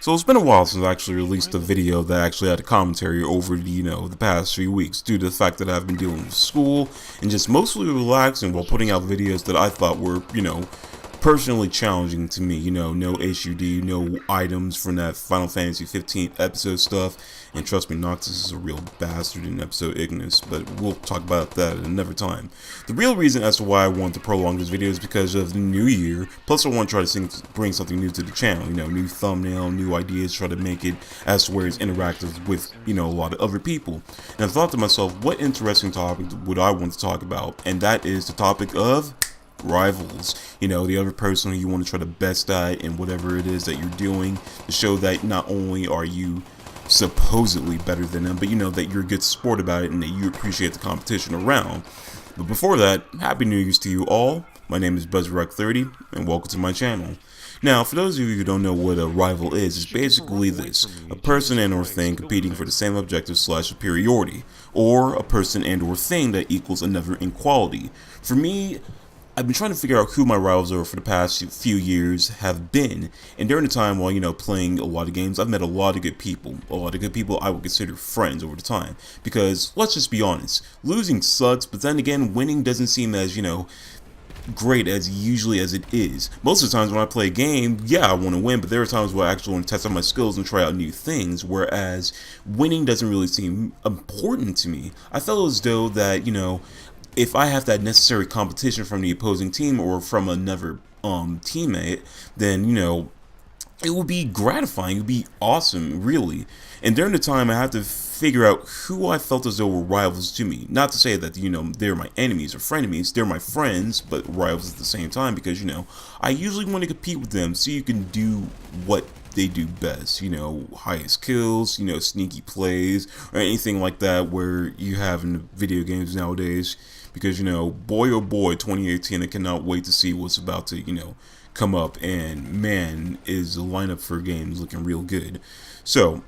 So it's been a while since I actually released a video that actually had a commentary over the past few weeks due to the fact that I've been dealing with school and just mostly relaxing while putting out videos that I thought were, personally challenging to me. No HUD, no items from that Final Fantasy 15 episode stuff. And trust me, Noctis is a real bastard in episode Ignis, but we'll talk about that at another time. The real reason as to why I want to prolong this video is because of the new year, plus I want to try to bring something new to the channel, new thumbnail, new ideas, try to make it as to where it's interactive with, a lot of other people. And I thought to myself, what interesting topic would I want to talk about? And that is the topic of rivals. The other person who you want to try to best at in whatever it is that you're doing, to show that not only are you supposedly better than them, but that you're a good sport about it and that you appreciate the competition around. But before that, Happy New Year's to you all. My name is BuzzRock30 and welcome to my channel. Now, for those of you who don't know what a rival is, it's basically this: a person and or thing competing for the same objective / superiority, or a person and or thing that equals another in quality. For me, I've been trying to figure out who my rivals are for the past few years have been, and during the time while, playing a lot of games, I've met a lot of good people. A lot of good people I would consider friends over the time. Because, let's just be honest, losing sucks, but then again, winning doesn't seem as, great as usually as it is. Most of the times when I play a game, yeah, I want to win, but there are times where I actually want to test out my skills and try out new things, whereas winning doesn't really seem important to me. I feel as though that, if I have that necessary competition from the opposing team or from another teammate, then it would be gratifying. It would be awesome, really. And during the time, I had to figure out who I felt as though were rivals to me. Not to say that they're my enemies or frenemies. They're my friends, but rivals at the same time, because I usually want to compete with them so you can do what they do best, highest kills, sneaky plays, or anything like that where you have in the video games nowadays. Because, boy oh boy, 2018, I cannot wait to see what's about to, come up. And man, is the lineup for games looking real good. So,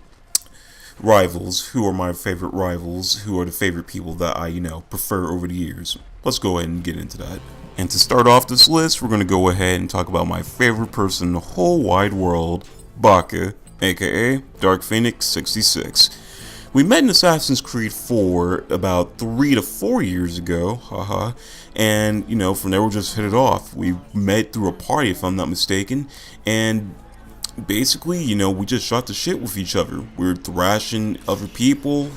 rivals. Who are my favorite rivals? Who are the favorite people that I, prefer over the years? Let's go ahead and get into that. And to start off this list, we're going to go ahead and talk about my favorite person in the whole wide world, Baka, aka Dark Phoenix 66. We met in Assassin's Creed 4 about 3 to 4 years ago, haha, and, from there we just hit it off. We met through a party, if I'm not mistaken, and basically, we just shot the shit with each other. We were thrashing other people,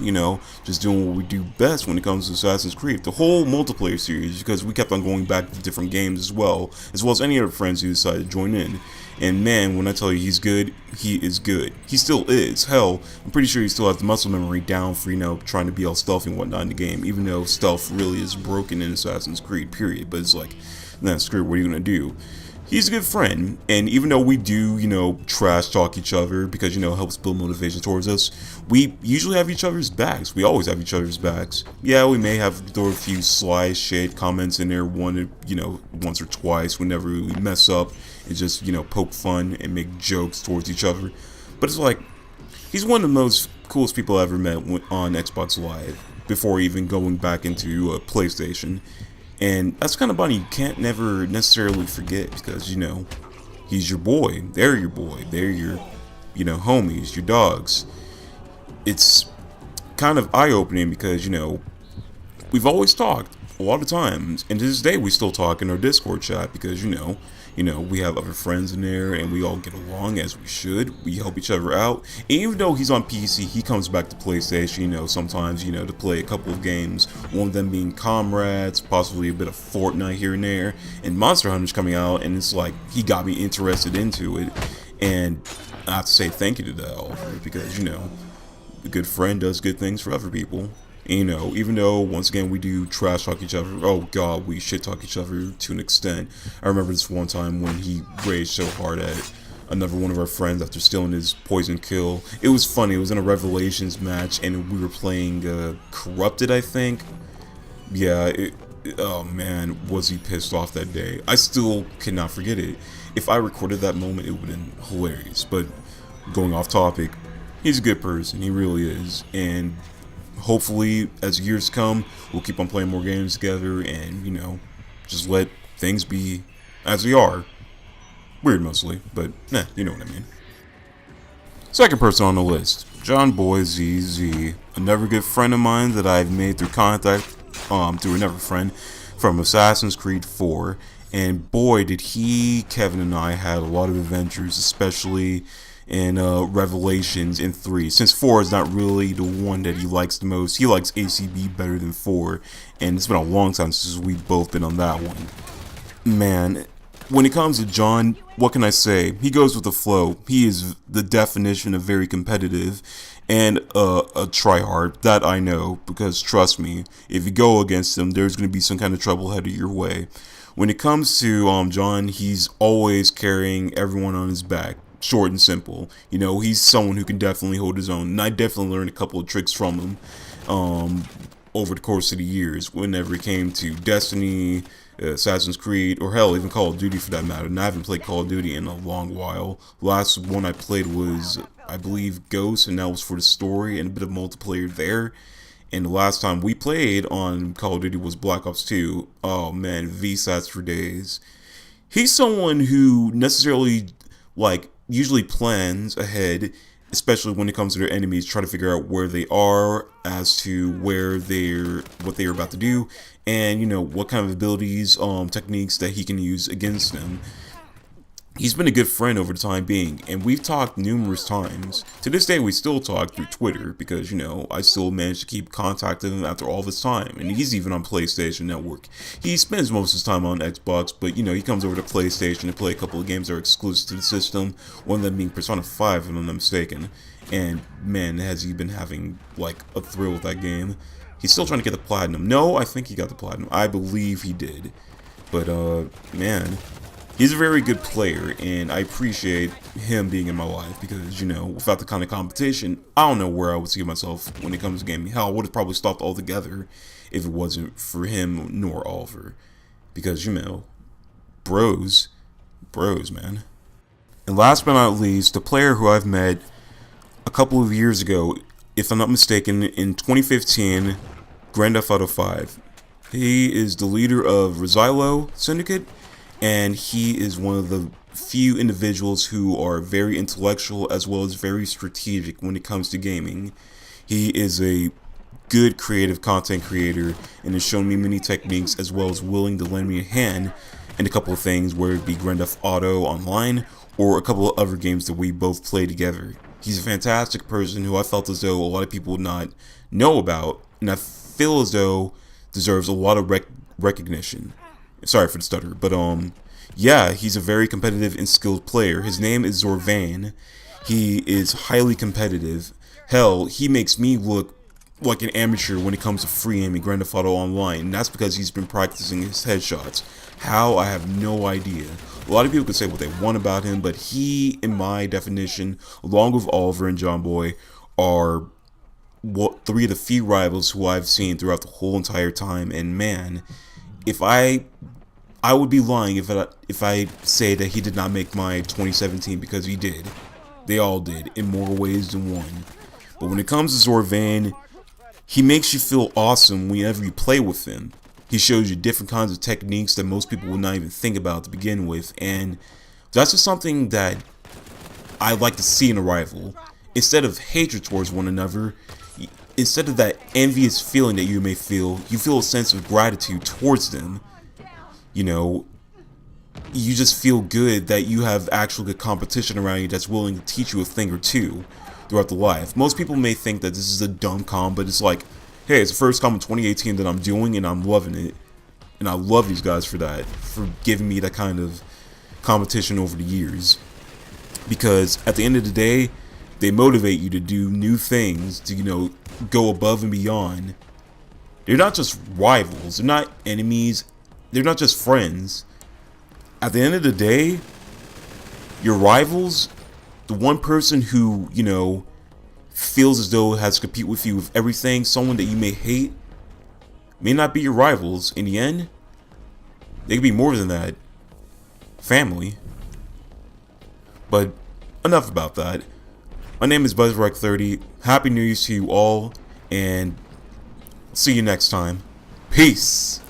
just doing what we do best when it comes to Assassin's Creed. The whole multiplayer series, because we kept on going back to different games as well as any other friends who decided to join in. And man, when I tell you he's good, he is good. He still is. Hell, I'm pretty sure he still has the muscle memory down for, trying to be all stealthy and whatnot in the game, even though stealth really is broken in Assassin's Creed, period. But it's like, nah, screw it, what are you gonna do? He's a good friend, and even though we do, trash talk each other because, it helps build motivation towards us, we usually have each other's backs. We always have each other's backs. Yeah, we may have throw a few sly shade comments in there once or twice whenever we mess up and just, poke fun and make jokes towards each other. But it's like, he's one of the most coolest people I ever met on Xbox Live before even going back into PlayStation. And that's kind of funny. You can't never necessarily forget because, he's your boy. They're your boy. They're your, homies, your dogs. It's kind of eye-opening because, we've always talked a lot of times. And to this day, we still talk in our Discord chat because, we have other friends in there and we all get along as we should. We help each other out. And even though he's on PC, he comes back to PlayStation, sometimes, to play a couple of games. One of them being Comrades, possibly a bit of Fortnite here and there. And Monster Hunter's coming out, and it's like, he got me interested into it. And I have to say thank you to that offer because, a good friend does good things for other people. Even though, once again, we do trash talk each other, oh god, we shit talk each other to an extent. I remember this one time when he raged so hard at another one of our friends after stealing his poison kill. It was funny, it was in a Revelations match, and we were playing Corrupted, I think. Yeah, oh man, was he pissed off that day. I still cannot forget it. If I recorded that moment, it would have been hilarious. But, going off topic, he's a good person, he really is, and hopefully, as years come, we'll keep on playing more games together and, just let things be as they are. Weird mostly, but, you know what I mean. Second person on the list, John Boy ZZ, another good friend of mine that I've made through contact, through another friend from Assassin's Creed 4. And boy, did he, Kevin, and I had a lot of adventures, especially in Revelations in 3. Since 4 is not really the one that he likes the most, he likes ACB better than 4. And it's been a long time since we've both been on that one. Man, when it comes to John, what can I say? He goes with the flow. He is the definition of very competitive and a tryhard. That I know, because trust me, if you go against him, there's going to be some kind of trouble headed your way. When it comes to John, he's always carrying everyone on his back. Short and simple. You know, he's someone who can definitely hold his own. And I definitely learned a couple of tricks from him over the course of the years. Whenever it came to Destiny, Assassin's Creed, or hell, even Call of Duty for that matter. And I haven't played Call of Duty in a long while. The last one I played was, I believe, Ghost, and that was for the story and a bit of multiplayer there. And the last time we played on Call of Duty was Black Ops 2. Oh man, VSATs for days. He's someone who necessarily, usually plans ahead, especially when it comes to their enemies, try to figure out where they are as to what they're about to do, and what kind of abilities, techniques that he can use against them. He's been a good friend over the time being, and we've talked numerous times. To this day, we still talk through Twitter because, I still manage to keep contact with him after all this time. And he's even on PlayStation Network. He spends most of his time on Xbox, but, he comes over to PlayStation to play a couple of games that are exclusive to the system, one of them being Persona 5, if I'm not mistaken. And, man, has he been having, a thrill with that game. He's still trying to get the Platinum. No, I think he got the Platinum. I believe he did. But, man, he's a very good player, and I appreciate him being in my life because, without the kind of competition, I don't know where I would see myself when it comes to gaming. Hell, I would have probably stopped altogether if it wasn't for him nor Oliver. Because, bros, man. And last but not least, the player who I've met a couple of years ago, if I'm not mistaken, in 2015, Grand Theft Auto 5. He is the leader of Rosilo Syndicate, and he is one of the few individuals who are very intellectual as well as very strategic when it comes to gaming. He is a good creative content creator and has shown me many techniques as well as willing to lend me a hand in a couple of things, whether it be Grand Theft Auto Online or a couple of other games that we both play together. He's a fantastic person who I felt as though a lot of people would not know about, and I feel as though deserves a lot of recognition. Sorry for the stutter, but yeah, he's a very competitive and skilled player. His name is Zorvan. He is highly competitive. Hell, he makes me look like an amateur when it comes to free aiming Grand Theft Auto Online, and that's because he's been practicing his headshots. How? I have no idea. A lot of people can say what they want about him, but he, in my definition, along with Oliver and John Boy, are three of the few rivals who I've seen throughout the whole entire time. And man, if I would be lying if I say that he did not make my 2017, because he did. They all did, in more ways than one. But when it comes to Zorvan, he makes you feel awesome whenever you play with him. He shows you different kinds of techniques that most people would not even think about to begin with, and that's just something that I like to see in a rival. Instead of hatred towards one another, instead of that envious feeling that you may feel, you feel a sense of gratitude towards them. You just feel good that you have actual good competition around you that's willing to teach you a thing or two throughout the life. Most people may think that this is a dumb com, but it's like, hey, it's the first com in 2018 that I'm doing, and I'm loving it. And I love these guys for that, for giving me that kind of competition over the years. Because at the end of the day, they motivate you to do new things, to, go above and beyond. They're not just rivals, they're not enemies, they're not just friends. At the end of the day, your rivals, the one person who, feels as though it has to compete with you with everything, someone that you may hate, may not be your rivals. In the end, they could be more than that. Family. But enough about that. My name is BuzzRec30. Happy New Year's to you all, and see you next time. Peace.